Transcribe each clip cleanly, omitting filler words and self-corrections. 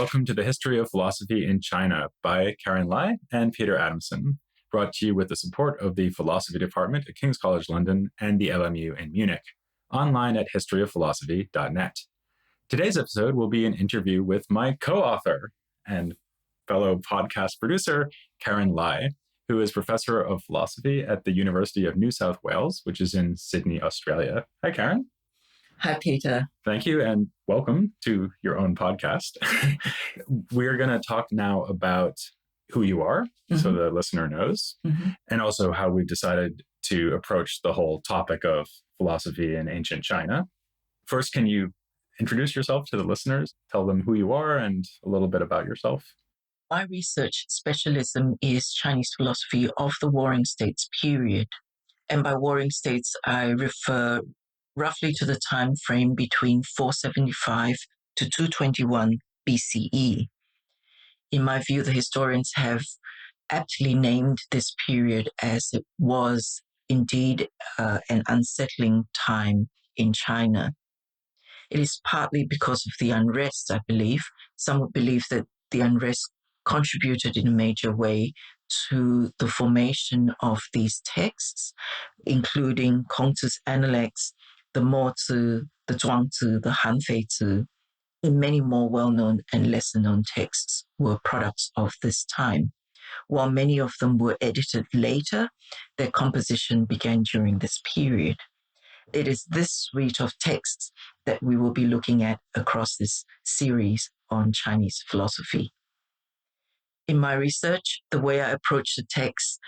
welcome to the History of Philosophy in China by Karyn Lai and Peter Adamson, brought to you with the support of the Philosophy Department at King's College London and the LMU in Munich, online at historyofphilosophy.net. Today's episode will be an interview with my co-author and fellow podcast producer, Karyn Lai, who is Professor of Philosophy at the University of New South Wales, which is in Sydney, Australia. Hi, Karyn. Hi, Peter. Thank you, and welcome to your own podcast. We're going to talk now about who you are, so the listener knows, and also how we've decided to approach the whole topic of philosophy in ancient China. First, can you introduce yourself to the listeners, tell them who you are and a little bit about yourself? My research specialism is Chinese philosophy of the Warring States period. And by Warring States, I refer roughly to the time frame between 475 to 221 BCE. In my view, the historians have aptly named this period as it was indeed an unsettling time in China. It is partly because of the unrest, I believe. Some would believe that the unrest contributed in a major way to the formation of these texts, including Kongzi's Analects, the Mozi, the Zhuangzi, the Hanfeizi, and many more well-known and lesser-known texts were products of this time. While many of them were edited later, their composition began during this period. It is this suite of texts that we will be looking at across this series on Chinese philosophy. In my research, the way I approach the texts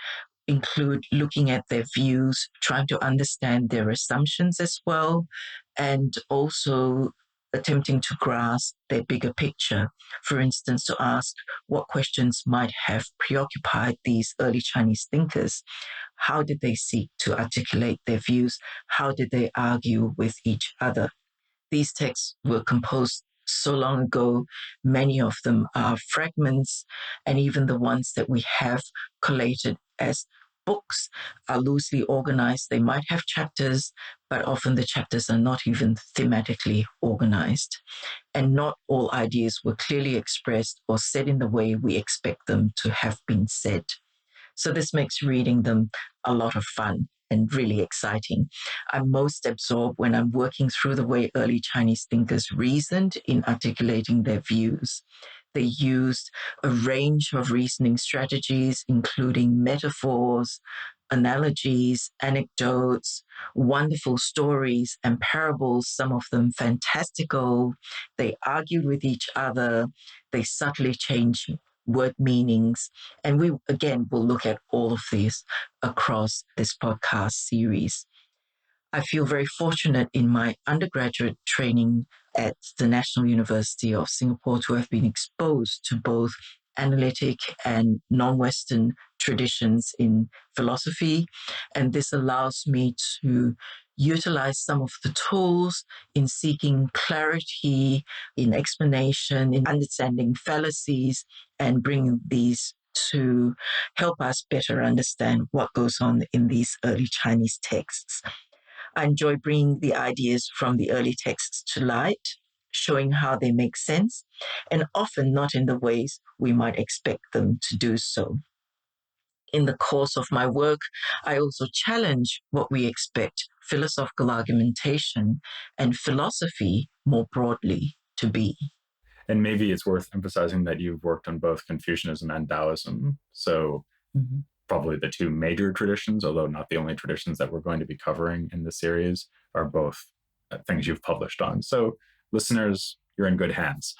include looking at their views, trying to understand their assumptions as well, and also attempting to grasp their bigger picture. For instance, to ask what questions might have preoccupied these early Chinese thinkers. How did they seek to articulate their views? How did they argue with each other? These texts were composed so long ago, many of them are fragments, and even the ones that we have collated as books are loosely organized. They might have chapters, but often the chapters are not even thematically organized. And not all ideas were clearly expressed or said in the way we expect them to have been said. So this makes reading them a lot of fun and really exciting. I'm most absorbed when I'm working through the way early Chinese thinkers reasoned in articulating their views. They used a range of reasoning strategies, including metaphors, analogies, anecdotes, wonderful stories and parables, some of them fantastical. They argued with each other. They subtly changed word meanings. And we, again, will look at all of these across this podcast series. I feel very fortunate in my undergraduate training at the National University of Singapore to have been exposed to both analytic and non-Western traditions in philosophy. And this allows me to utilize some of the tools in seeking clarity, in explanation, in understanding fallacies, and bringing these to help us better understand what goes on in these early Chinese texts. I enjoy bringing the ideas from the early texts to light, showing how they make sense, and often not in the ways we might expect them to do so. In the course of my work, I also challenge what we expect philosophical argumentation and philosophy more broadly to be. And maybe it's worth emphasizing that you've worked on both Confucianism and Taoism. So probably the two major traditions, although not the only traditions that we're going to be covering in this series, are both things you've published on. So listeners, you're in good hands.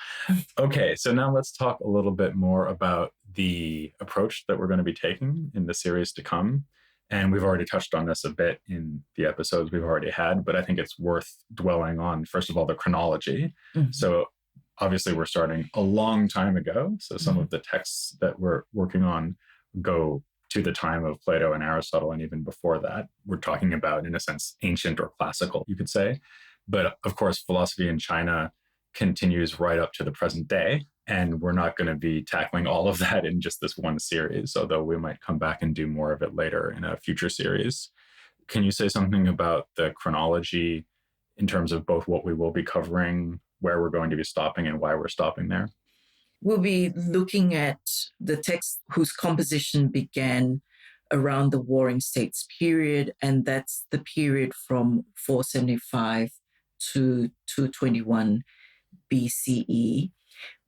Okay, so now let's talk a little bit more about the approach that we're going to be taking in the series to come. And we've already touched on this a bit in the episodes we've already had, but I think it's worth dwelling on, first of all, the chronology. So obviously we're starting a long time ago. So some of the texts that we're working on go to the time of Plato and Aristotle, and even before that. We're talking about, in a sense, ancient or classical, you could say. But of course, philosophy in China continues right up to the present day. And we're not going to be tackling all of that in just this one series, although we might come back and do more of it later in a future series. Can you say something about the chronology in terms of both what we will be covering, where we're going to be stopping, and why we're stopping there? We'll be looking at the text whose composition began around the Warring States period, and that's the period from 475 to 221 BCE.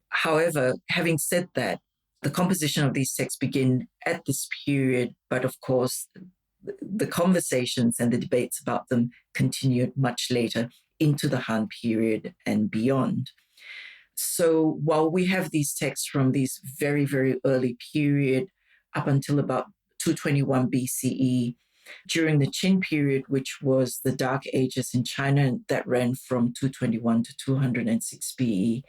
However, having said that, the composition of these texts begin at this period, but of course, the conversations and the debates about them continued much later into the Han period and beyond. So while we have these texts from these very, very early period up until about 221 BCE, during the Qin period, which was the Dark Ages in China, that ran from 221 to 206 BE,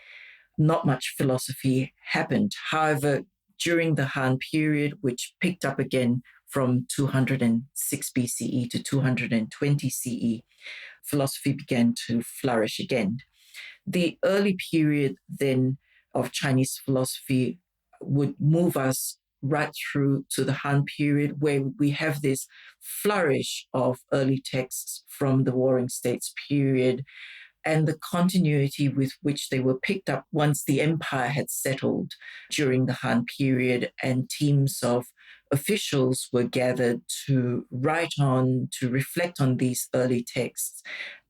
not much philosophy happened. However, during the Han period, which picked up again from 206 BCE to 220 CE, philosophy began to flourish again. The early period then of Chinese philosophy would move us right through to the Han period, where we have this flourish of early texts from the Warring States period and the continuity with which they were picked up once the empire had settled during the Han period, and teams of officials were gathered to write on, to reflect on these early texts,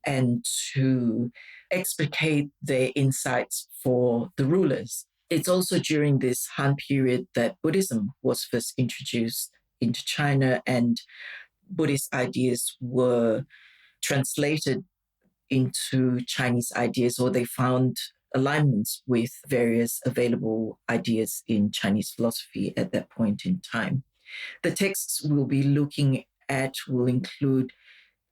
and to explicate their insights for the rulers. It's also during this Han period that Buddhism was first introduced into China, and Buddhist ideas were translated into Chinese ideas, or they found alignments with various available ideas in Chinese philosophy at that point in time. The texts we'll be looking at will include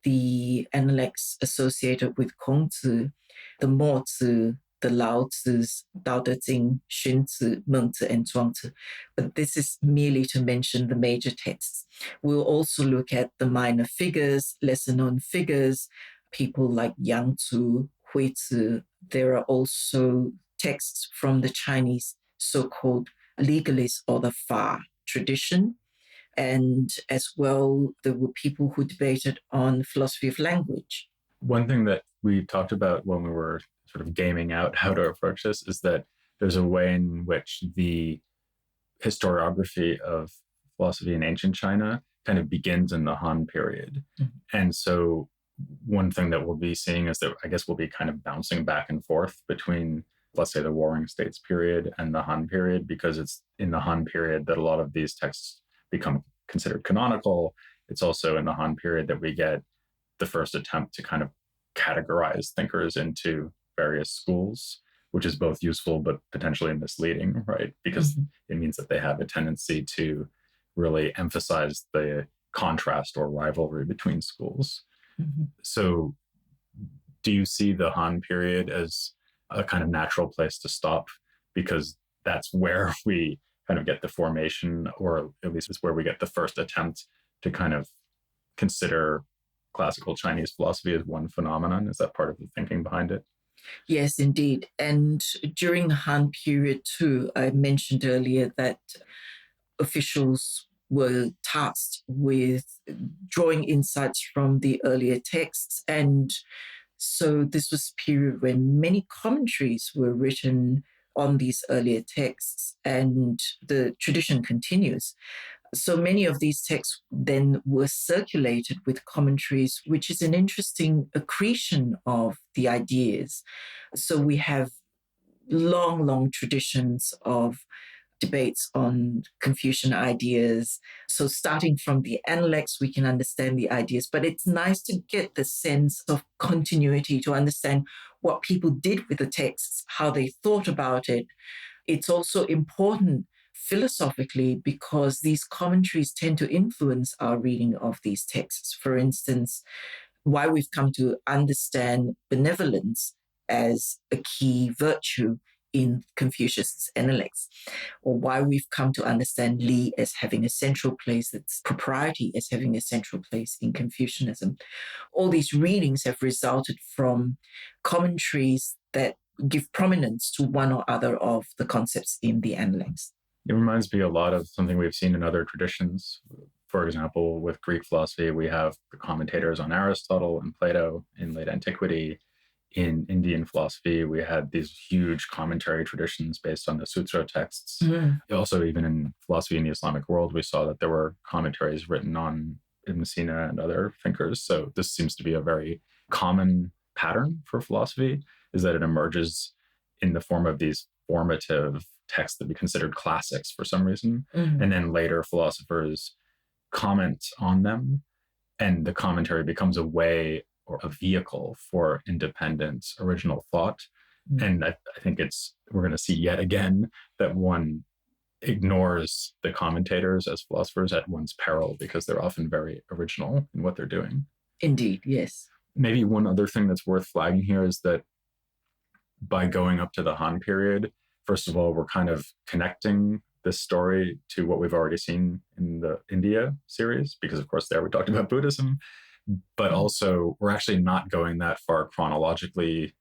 the analects associated with Kongzi, the Mozi, the Laozi's, Dao De Jing, Xunzi, Mengzi, and Zhuangzi. But this is merely to mention the major texts. We'll also look at the minor figures, lesser known figures, people like Yang Zu, Hui Zi. There are also texts from the Chinese so-called legalist or the Fa tradition. And as well, there were people who debated on philosophy of language. One thing that we talked about when we were sort of gaming out how to approach this is that there's a way in which the historiography of philosophy in ancient China kind of begins in the Han period. Mm-hmm. And so one thing that we'll be seeing is that I guess we'll be kind of bouncing back and forth between, let's say, the Warring States period and the Han period, because it's in the Han period that a lot of these texts become considered canonical. It's also in the Han period that we get the first attempt to kind of categorize thinkers into various schools, which is both useful but potentially misleading, right? Because mm-hmm. it means that they have a tendency to really emphasize the contrast or rivalry between schools. Mm-hmm. So do you see the Han period as a kind of natural place to stop? Because that's where we kind of get the formation, or at least it's where we get the first attempt to kind of consider classical Chinese philosophy as one phenomenon. Is that part of the thinking behind it? Yes, indeed. And during the Han period too, I mentioned earlier that officials were tasked with drawing insights from the earlier texts. And so this was a period when many commentaries were written on these earlier texts, and the tradition continues. So many of these texts then were circulated with commentaries, which is an interesting accretion of the ideas. So we have long, long traditions of debates on Confucian ideas. So starting from the Analects, we can understand the ideas, but it's nice to get the sense of continuity, to understand what people did with the texts, how they thought about it. It's also important philosophically because these commentaries tend to influence our reading of these texts. For instance, why we've come to understand benevolence as a key virtue in Confucius' Analects, or why we've come to understand Li as having a central place, its propriety as having a central place in Confucianism. All these readings have resulted from commentaries that give prominence to one or other of the concepts in the Analects. It reminds me a lot of something we've seen in other traditions. For example, with Greek philosophy, we have the commentators on Aristotle and Plato in late antiquity. in Indian philosophy, we had these huge commentary traditions based on the sutra texts. Also, even in philosophy in the Islamic world, we saw that there were commentaries written on Ibn Sina and other thinkers. So this seems to be a very common pattern for philosophy, is that it emerges in the form of these formative texts that we considered classics for some reason. And then later philosophers comment on them, and the commentary becomes a way or a vehicle for independent original thought. And I think we're going to see yet again that one ignores the commentators as philosophers at one's peril, because they're often very original in what they're doing. Indeed, yes. Maybe one other thing that's worth flagging here is that by going up to the Han period, first of all, we're kind of connecting this story to what we've already seen in the India series, because of course there we talked about Buddhism, but also we're actually not going that far chronologically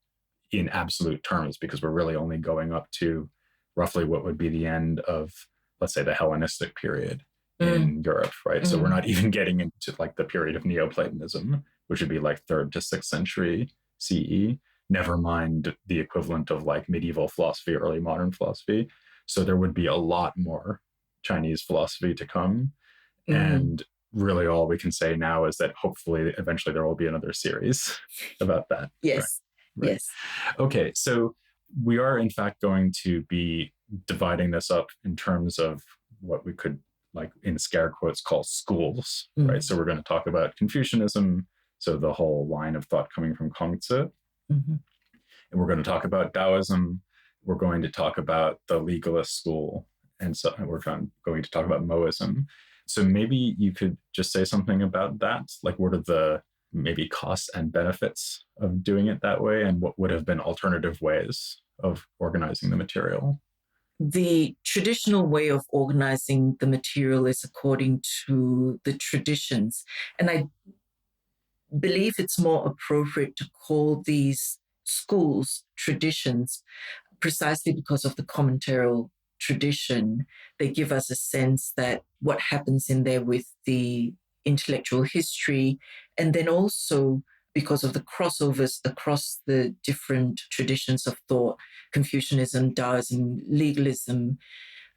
in absolute terms, because we're really only going up to roughly what would be the end of, let's say, the Hellenistic period in Europe, right? So we're not even getting into like the period of Neoplatonism, which would be like 3rd to 6th century CE, never mind the equivalent of like medieval philosophy, early modern philosophy. So there would be a lot more Chinese philosophy to come. And really all we can say now is that hopefully eventually there will be another series about that. Yes. Right? Yes. Okay. So we are in fact going to be dividing this up in terms of what we could, like in scare quotes, call schools, right? So we're going to talk about Confucianism, so the whole line of thought coming from Kongzi. And we're going to talk about Taoism. We're going to talk about the legalist school, and so we're going to talk about Moism. So maybe you could just say something about that. Like, what are the maybe costs and benefits of doing it that way, and what would have been alternative ways of organizing the material? The traditional way of organizing the material is according to the traditions. And I believe it's more appropriate to call these schools traditions precisely because of the commentarial tradition. They give us a sense that what happens in there with the intellectual history, and then also because of the crossovers across the different traditions of thought, Confucianism, Taoism, legalism,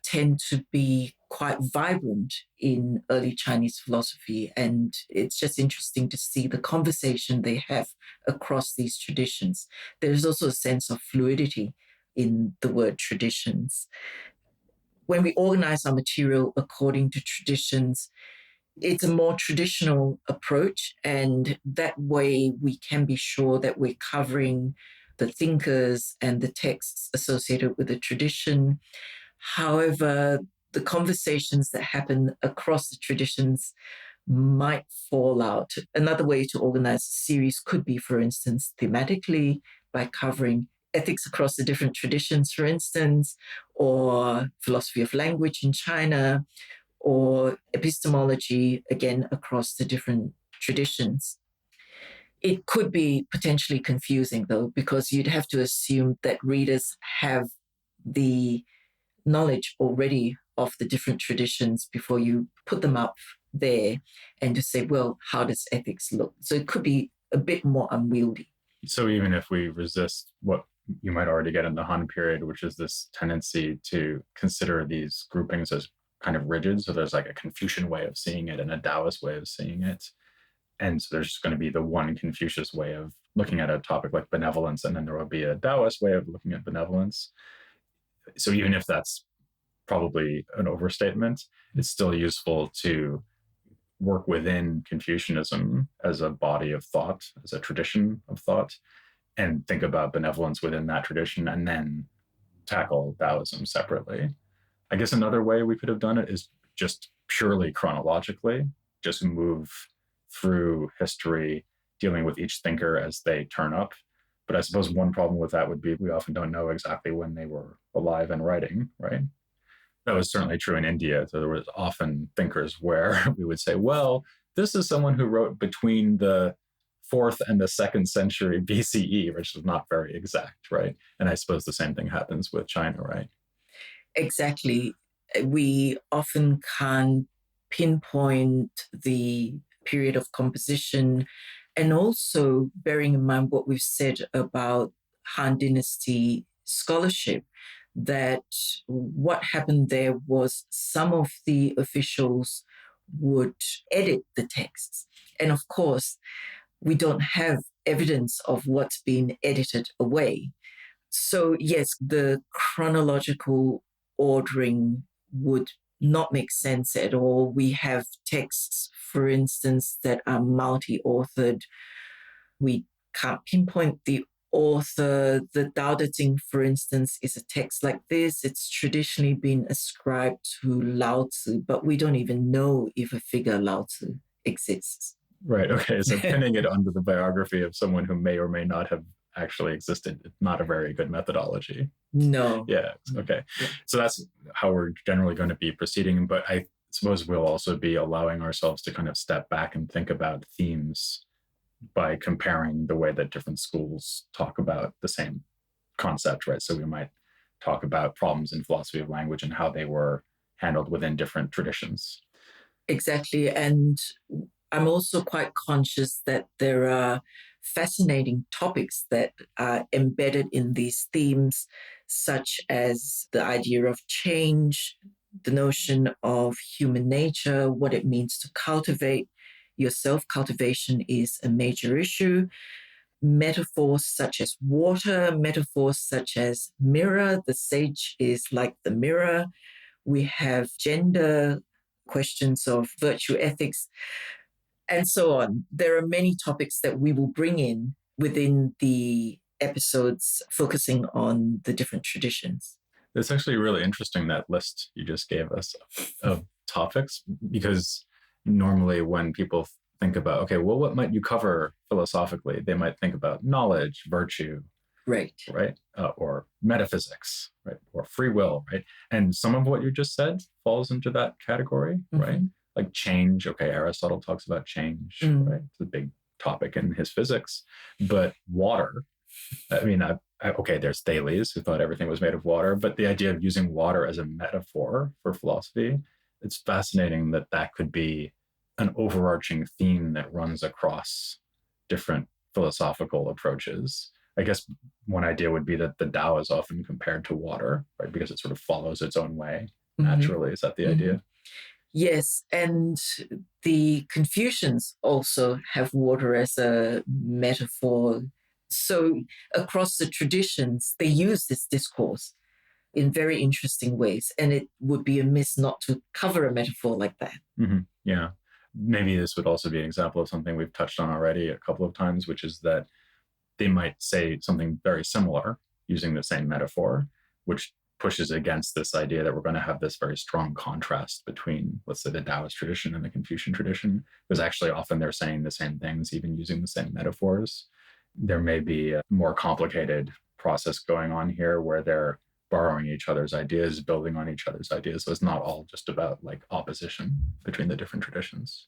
tend to be quite vibrant in early Chinese philosophy. And it's just interesting to see the conversation they have across these traditions. There's also a sense of fluidity in the word traditions. When we organize our material according to traditions, it's a more traditional approach, and that way we can be sure that we're covering the thinkers and the texts associated with the tradition. However, the conversations that happen across the traditions might fall out. Another way to organize a series could be, for instance, thematically, by covering ethics across the different traditions, for instance, or philosophy of language in China, or epistemology, again, across the different traditions. It could be potentially confusing, though, because you'd have to assume that readers have the knowledge already of the different traditions before you put them up there, and to say, well, how does ethics look? So it could be a bit more unwieldy. So even if we resist what you might already get in the Han period, which is this tendency to consider these groupings as kind of rigid. So there's like a Confucian way of seeing it and a Taoist way of seeing it. And so there's just going to be the one Confucius way of looking at a topic like benevolence, and then there will be a Taoist way of looking at benevolence. So even if that's probably an overstatement, it's still useful to work within Confucianism as a body of thought, as a tradition of thought, and think about benevolence within that tradition, and then tackle Taoism separately. I guess another way we could have done it is just purely chronologically, just move through history, dealing with each thinker as they turn up. But I suppose one problem with that would be we often don't know exactly when they were alive and writing, right? That was certainly true in India. So there was often thinkers where we would say, well, this is someone who wrote between the 4th and the 2nd century BCE, which is not very exact, right? And I suppose the same thing happens with China, right? Exactly. We often can't pinpoint the period of composition And also bearing in mind what we've said about Han Dynasty scholarship, that what happened there was some of the officials would edit the texts. And of course, we don't have evidence of what's been edited away. So, yes, the chronological ordering would not make sense at all. We have texts, for instance, that are multi-authored. We can't pinpoint the author. The Tao Te Ching, for instance, is a text like this. It's traditionally been ascribed to Lao Tzu, but we don't even know if a figure Lao Tzu exists. Right. Okay. So pinning it under the biography of someone who may or may not have actually existed, it's not a very good methodology. No. Yeah. Okay. Yeah. So that's how we're generally going to be proceeding. But I suppose we'll also be allowing ourselves to kind of step back and think about themes by comparing the way that different schools talk about the same concept, right? So we might talk about problems in philosophy of language and how they were handled within different traditions. Exactly. And I'm also quite conscious that there are fascinating topics that are embedded in these themes, such as the idea of change, the notion of human nature, what it means to cultivate yourself. Cultivation is a major issue. Metaphors such as water, metaphors such as mirror, the sage is like the mirror. We have gender, questions of virtue ethics, and so on. There are many topics that we will bring in within the episodes focusing on the different traditions. It's actually really interesting, that list you just gave us of topics, because normally when people think about, okay, well, what might you cover philosophically? They might think about knowledge, virtue, right? Or metaphysics, right? Or free will, right? And some of what you just said falls into that category, right? Like change. Okay, Aristotle talks about change, right? It's a big topic in his physics. But water, I mean, okay, there's Thales who thought everything was made of water, but the idea of using water as a metaphor for philosophy, it's fascinating that that could be an overarching theme that runs across different philosophical approaches. I guess one idea would be that the Tao is often compared to water, right? Because it sort of follows its own way naturally. Is that the idea? Yes, and the Confucians also have water as a metaphor. So across the traditions, they use this discourse in very interesting ways, and it would be amiss not to cover a metaphor like that. Yeah. Maybe this would also be an example of something we've touched on already a couple of times, which is that they might say something very similar using the same metaphor, which pushes against this idea that we're going to have this very strong contrast between, let's say, the Taoist tradition and the Confucian tradition, because actually often they're saying the same things, even using the same metaphors. There may be a more complicated process going on here where they're borrowing each other's ideas, building on each other's ideas. So it's not all just about like opposition between the different traditions.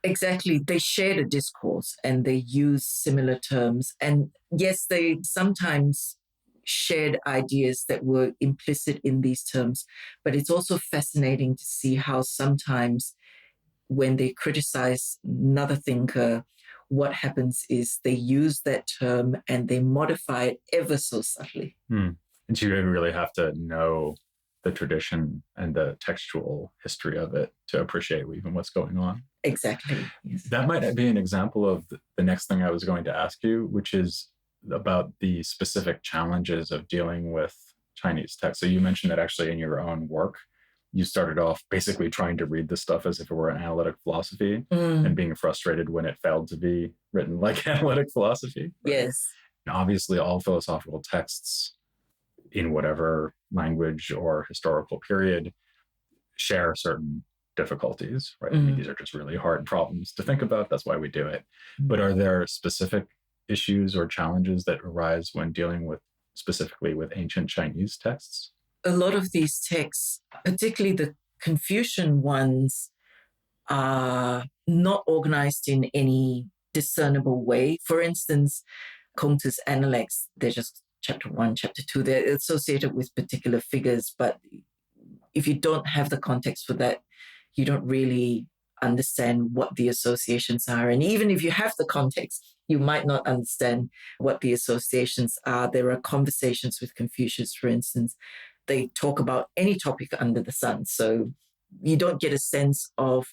Exactly. They shared a discourse and they use similar terms. And yes, they sometimes shared ideas that were implicit in these terms. But it's also fascinating to see how sometimes when they criticize another thinker, what happens is they use that term and they modify it ever so subtly. And you really have to know the tradition and the textual history of it to appreciate even what's going on. Exactly. Yes. That might be an example of the next thing I was going to ask you, which is about the specific challenges of dealing with Chinese text. So you mentioned that actually in your own work, you started off basically trying to read this stuff as if it were an analytic philosophy and being frustrated when it failed to be written like analytic philosophy. Right? Yes. And obviously, all philosophical texts in whatever language or historical period share certain difficulties, right? I mean, these are just really hard problems to think about. That's why we do it. But are there specific issues or challenges that arise when dealing with specifically with ancient Chinese texts? A lot of these texts, particularly the Confucian ones, are not organized in any discernible way. For instance, Kongzi's Analects, they're just chapter 1, chapter 2, they're associated with particular figures, but if you don't have the context for that, you don't really understand what the associations are. And even if you have the context, you might not understand what the associations are. There are conversations with Confucius, for instance. They talk about any topic under the sun. So you don't get a sense of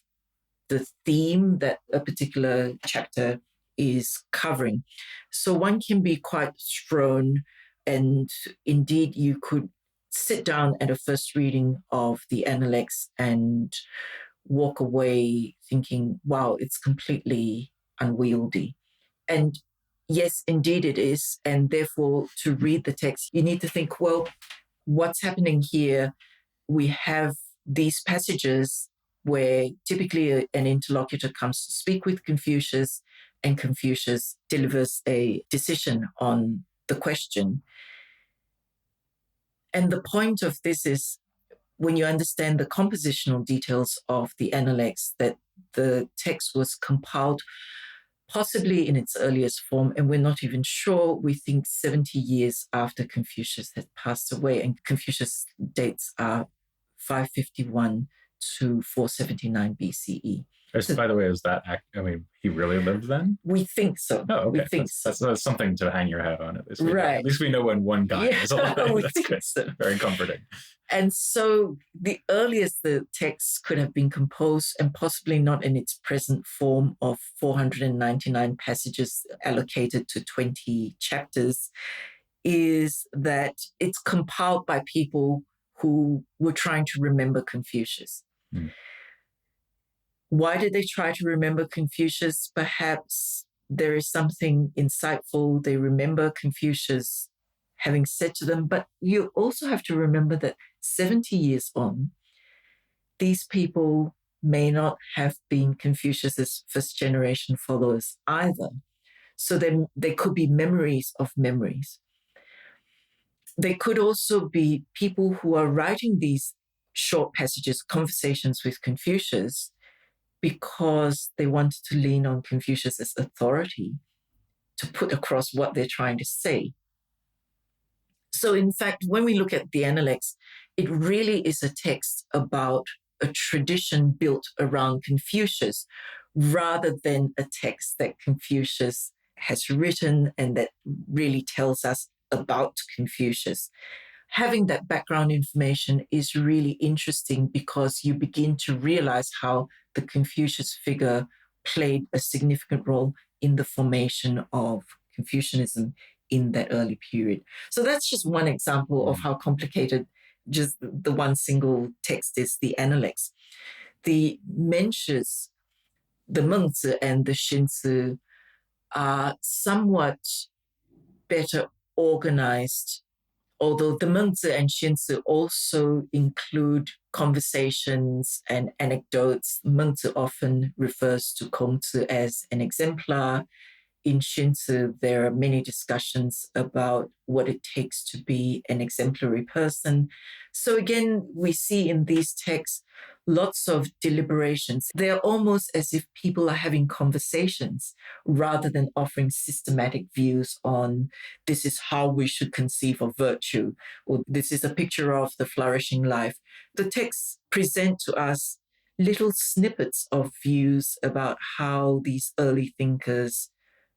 the theme that a particular chapter is covering. So one can be quite thrown, and indeed you could sit down at a first reading of the Analects and walk away thinking, wow, it's completely unwieldy. And yes, indeed it is. And therefore, to read the text, you need to think, well, what's happening here? We have these passages where typically an interlocutor comes to speak with Confucius, and Confucius delivers a decision on the question. And the point of this is, when you understand the compositional details of the Analects, that the text was compiled possibly in its earliest form, and we're not even sure. We think 70 years after Confucius had passed away, and Confucius dates are 551 to 479 BCE. So, by the way, he really lived then? We think so. Oh, okay. We think that's something to hang your hat on, at least. Right. At least we know when one guy is alive. That's good. So. Very comforting. And so the earliest the text could have been composed, and possibly not in its present form of 499 passages allocated to 20 chapters, is that it's compiled by people who were trying to remember Confucius. Mm. Why did they try to remember Confucius? Perhaps there is something insightful. They remember Confucius having said to them, but you also have to remember that 70 years on, these people may not have been Confucius's first generation followers either. So then they could be memories of memories. They could also be people who are writing these short passages, conversations with Confucius, because they wanted to lean on Confucius's authority to put across what they're trying to say. So in fact, when we look at the Analects, it really is a text about a tradition built around Confucius, rather than a text that Confucius has written and that really tells us about Confucius. Having that background information is really interesting, because you begin to realize how the Confucius figure played a significant role in the formation of Confucianism in that early period. So that's just one example of how complicated just the one single text is, the Analects. The Mencius, the Mengzi and the Xinzi, are somewhat better organized, although the Mengzi and Xinzi also include conversations and anecdotes. Mengzi often refers to Kongzi as an exemplar. In Xinzi, there are many discussions about what it takes to be an exemplary person. So again, we see in these texts lots of deliberations. They're almost as if people are having conversations rather than offering systematic views on this is how we should conceive of virtue, or this is a picture of the flourishing life. The texts present to us little snippets of views about how these early thinkers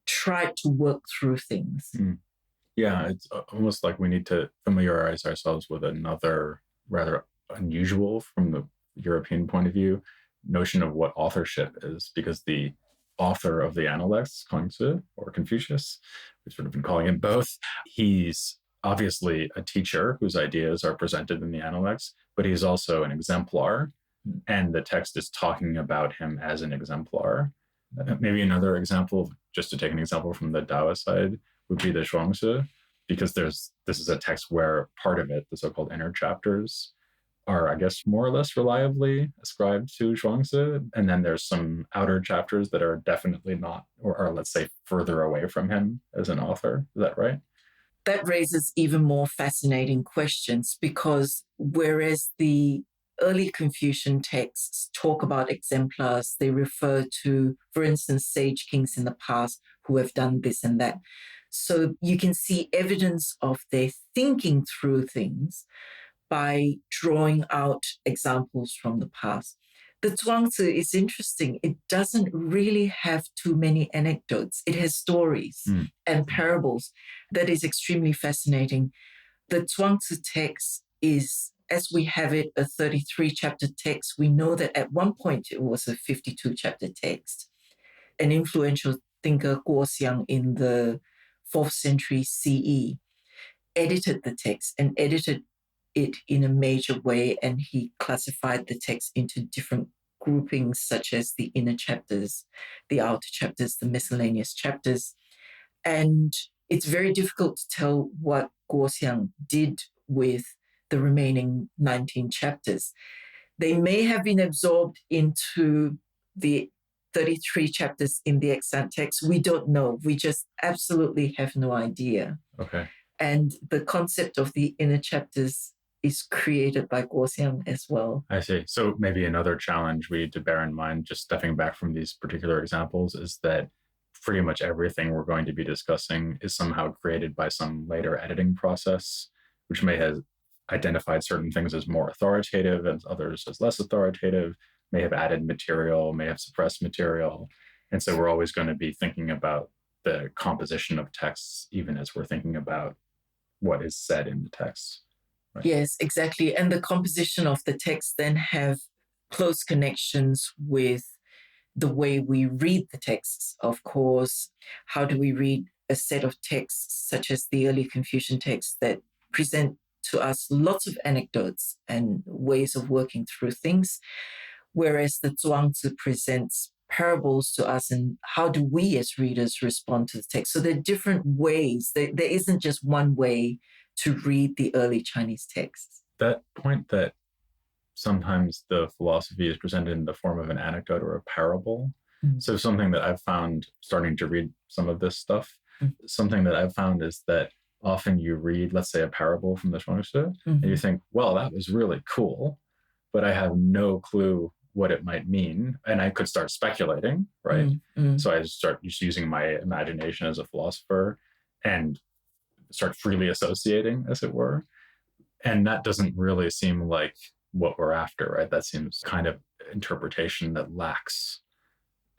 tried to work through things. Yeah, it's almost like we need to familiarize ourselves with another rather unusual, from the European point of view, notion of what authorship is, because the author of the Analects, Kongzi, or Confucius, we've sort of been calling him both, he's obviously a teacher whose ideas are presented in the Analects, but he's also an exemplar, and the text is talking about him as an exemplar. Maybe another example, just to take an example from the Taoist side, would be the Zhuangzi, because this is a text where part of it, the so-called inner chapters, are, I guess, more or less reliably ascribed to Zhuangzi. And then there's some outer chapters that are definitely not, or let's say further away from him as an author. Is that right? That raises even more fascinating questions, because whereas the early Confucian texts talk about exemplars, they refer to, for instance, sage kings in the past who have done this and that. So you can see evidence of their thinking through things by drawing out examples from the past. The Zhuangzi is interesting. It doesn't really have too many anecdotes. It has stories and parables. That is extremely fascinating. The Zhuangzi text is, as we have it, a 33-chapter text. We know that at one point it was a 52-chapter text. An influential thinker, Guo Xiang, in the 4th century CE, edited the text and edited it in a major way, and he classified the text into different groupings, such as the inner chapters, the outer chapters, the miscellaneous chapters. And it's very difficult to tell what Guo Xiang did with the remaining 19 chapters. They may have been absorbed into the 33 chapters in the extant text. We don't know. We just absolutely have no idea. Okay. And the concept of the inner chapters is created by Guo Xiang as well. I see. So maybe another challenge we need to bear in mind, just stepping back from these particular examples, is that pretty much everything we're going to be discussing is somehow created by some later editing process, which may have identified certain things as more authoritative and others as less authoritative, may have added material, may have suppressed material. And so we're always going to be thinking about the composition of texts, even as we're thinking about what is said in the text. Right? Yes, exactly. And the composition of the text then have close connections with the way we read the texts. Of course, how do we read a set of texts such as the early Confucian texts that present to us lots of anecdotes and ways of working through things, whereas the Zhuangzi presents parables to us, and how do we as readers respond to the text? So there are different ways. There isn't just one way to read the early Chinese texts. That point that sometimes the philosophy is presented in the form of an anecdote or a parable. So something that I've found starting to read some of this stuff, something that I've found is that often you read, let's say, a parable from the Zhuangzi, and you think, well, that was really cool, but I have no clue what it might mean. And I could start speculating, right? So I start just using my imagination as a philosopher and start freely associating, as it were. And that doesn't really seem like what we're after, right? That seems kind of interpretation that lacks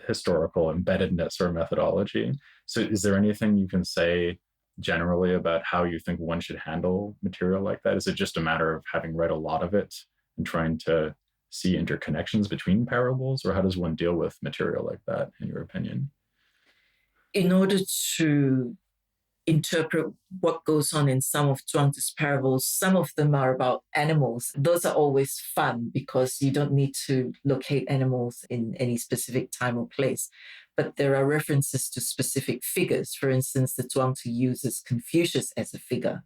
historical embeddedness or methodology. So is there anything you can say generally about how you think one should handle material like that? Is it just a matter of having read a lot of it and trying to see interconnections between parables, or how does one deal with material like that, in your opinion? In order to interpret what goes on in some of Zhuangzi's parables, some of them are about animals. Those are always fun because you don't need to locate animals in any specific time or place. But there are references to specific figures. For instance, the Zhuangzi uses Confucius as a figure.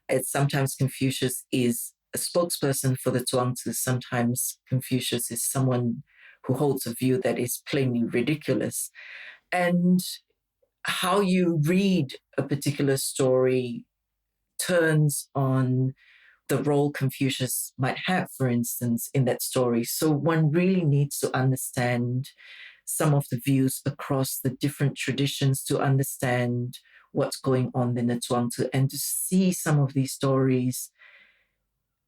And sometimes Confucius is a spokesperson for the Zhuangzi. Sometimes Confucius is someone who holds a view that is plainly ridiculous. And how you read a particular story turns on the role Confucius might have, for instance, in that story. So one really needs to understand some of the views across the different traditions to understand what's going on in the Zhuangzi and to see some of these stories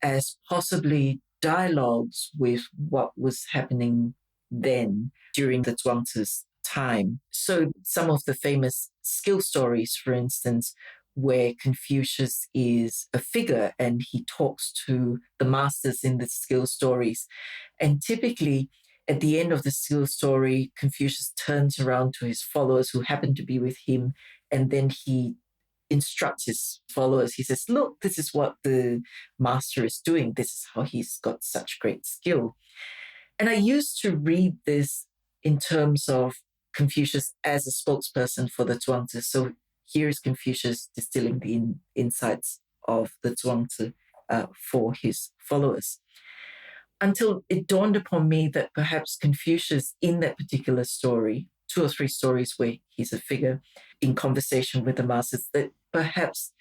as possibly dialogues with what was happening then during the Zhuangzi's time. So some of the famous skill stories, for instance, where Confucius is a figure and he talks to the masters in the skill stories. And typically, at the end of the skill story, Confucius turns around to his followers who happen to be with him, and then he instructs his followers. He says, look, this is what the master is doing. This is how he's got such great skill. And I used to read this in terms of Confucius as a spokesperson for the Zhuangzi. So here is Confucius distilling the insights of the Zhuangzi for his followers. Until it dawned upon me that perhaps Confucius, in that particular story, 2 or 3 stories where he's a figure in conversation with the masses, that perhaps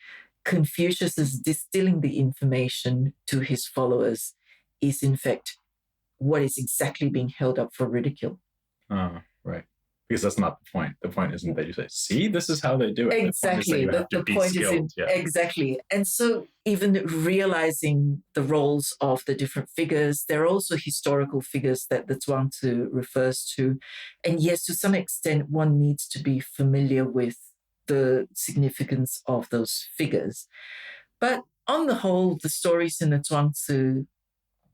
Confucius is distilling the information to his followers is in fact what is exactly being held up for ridicule. Right. Because that's not the point. The point isn't that you say, see, this is how they do it. Exactly. The point is in, exactly. And so even realizing the roles of the different figures, there are also historical figures that the Zhuangzi refers to. And yes, to some extent, one needs to be familiar with the significance of those figures. But on the whole, the stories in the Zhuangzi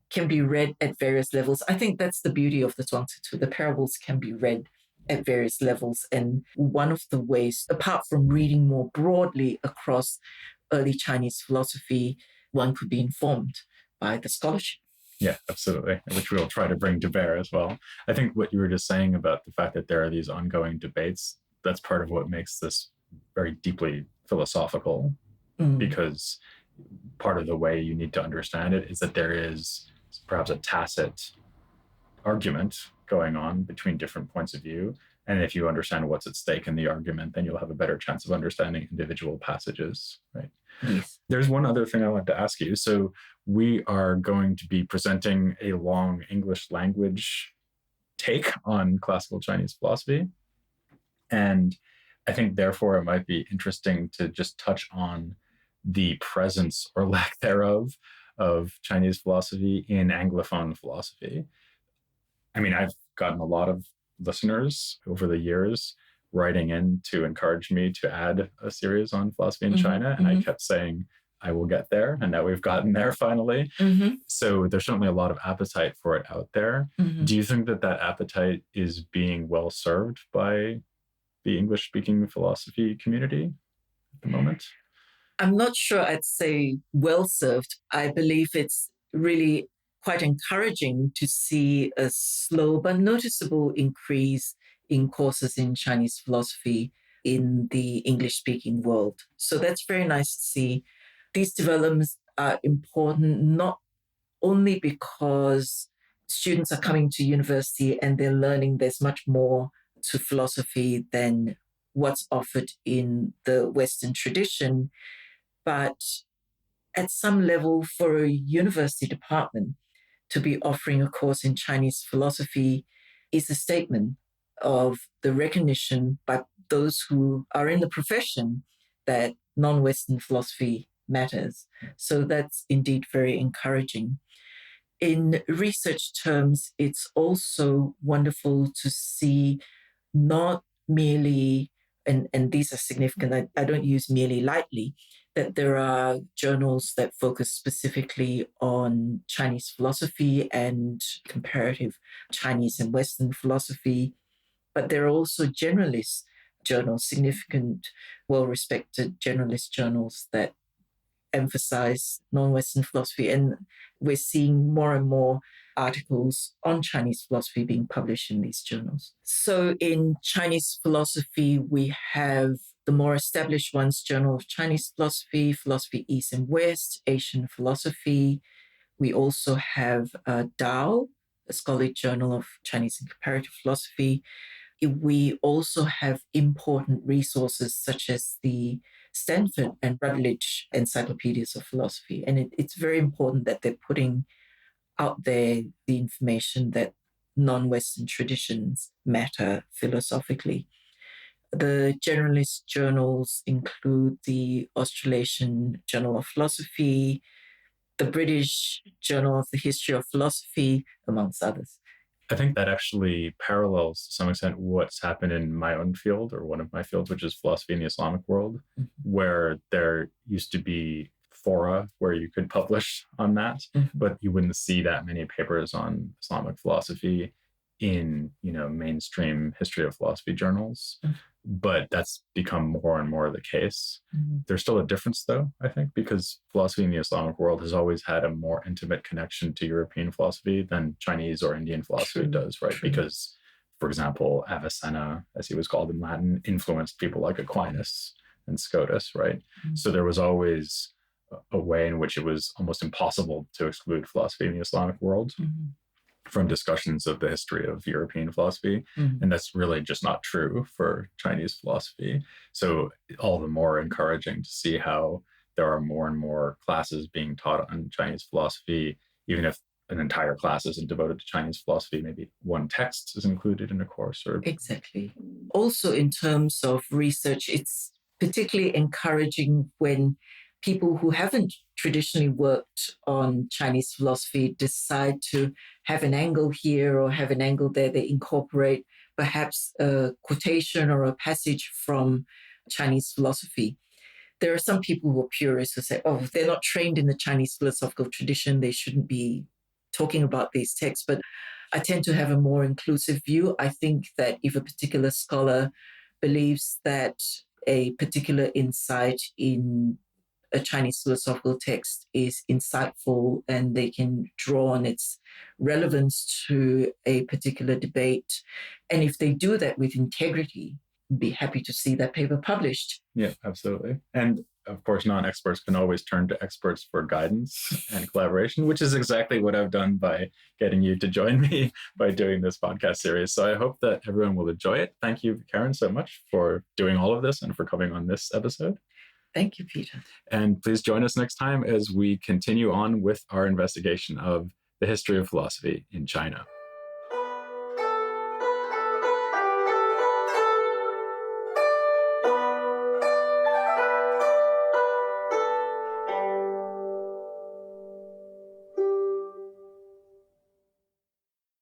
can be read at various levels. I think that's the beauty of the Zhuangzi too. The parables can be read at various levels. And one of the ways, apart from reading more broadly across early Chinese philosophy, one could be informed by the scholarship. Yeah, absolutely, which we'll try to bring to bear as well. I think what you were just saying about the fact that there are these ongoing debates, that's part of what makes this very deeply philosophical, because part of the way you need to understand it is that there is perhaps a tacit argument going on between different points of view. And if you understand what's at stake in the argument, then you'll have a better chance of understanding individual passages, right? Yes. There's one other thing I want to ask you. So we are going to be presenting a long English language take on classical Chinese philosophy. And I think, therefore, it might be interesting to just touch on the presence or lack thereof of Chinese philosophy in Anglophone philosophy. I mean, I've gotten a lot of listeners over the years writing in to encourage me to add a series on philosophy in China. And I kept saying, I will get there. And now we've gotten there finally. So there's certainly a lot of appetite for it out there. Do you think that that appetite is being well served by the English-speaking philosophy community at the moment? I'm not sure I'd say well served. I believe it's really quite encouraging to see a slow but noticeable increase in courses in Chinese philosophy in the English-speaking world. So that's very nice to see. These developments are important not only because students are coming to university and they're learning there's much more to philosophy than what's offered in the Western tradition, but at some level for a university department to be offering a course in Chinese philosophy is a statement of the recognition by those who are in the profession that non-Western philosophy matters. So that's indeed very encouraging. In research terms, it's also wonderful to see not merely, and these are significant, I don't use merely lightly, that there are journals that focus specifically on Chinese philosophy and comparative Chinese and Western philosophy, but there are also generalist journals, significant, well-respected generalist journals that emphasize non-Western philosophy. And we're seeing more and more articles on Chinese philosophy being published in these journals. So in Chinese philosophy, we have the more established ones, Journal of Chinese Philosophy, Philosophy East and West, Asian Philosophy. We also have Dao, a scholarly journal of Chinese and comparative philosophy. We also have important resources such as the Stanford and Routledge encyclopedias of philosophy. And it's very important that they're putting out there the information that non-Western traditions matter philosophically. The generalist journals include the Australasian Journal of Philosophy, the British Journal of the History of Philosophy, amongst others. I think that actually parallels to some extent what's happened in my own field, or one of my fields, which is philosophy in the Islamic world, where there used to be fora where you could publish on that, but you wouldn't see that many papers on Islamic philosophy in, mainstream history of philosophy journals. But that's become more and more the case. There's still a difference, though, I think, because philosophy in the Islamic world has always had a more intimate connection to European philosophy than Chinese or Indian philosophy does, right? Because, for example, Avicenna, as he was called in Latin, influenced people like Aquinas and Scotus, right? So there was always a way in which it was almost impossible to exclude philosophy in the Islamic world from discussions of the history of European philosophy. And that's really just not true for Chinese philosophy. So all the more encouraging to see how there are more and more classes being taught on Chinese philosophy, even if an entire class isn't devoted to Chinese philosophy. Maybe one text is included in a course or... Exactly. Also, in terms of research, it's particularly encouraging when people who haven't traditionally worked on Chinese philosophy decide to have an angle here or have an angle there. They incorporate perhaps a quotation or a passage from Chinese philosophy. There are some people who are purists who say, oh, they're not trained in the Chinese philosophical tradition, they shouldn't be talking about these texts. But I tend to have a more inclusive view. I think that if a particular scholar believes that a particular insight in a Chinese philosophical text is insightful and they can draw on its relevance to a particular debate, and if they do that with integrity, be happy to see that paper published. Yeah, absolutely. And of course, non-experts can always turn to experts for guidance and collaboration, which is exactly what I've done by getting you to join me by doing this podcast series. So I hope that everyone will enjoy it. Thank you, Karyn, so much for doing all of this and for coming on this episode. Thank you, Peter. And please join us next time as we continue on with our investigation of the history of philosophy in China.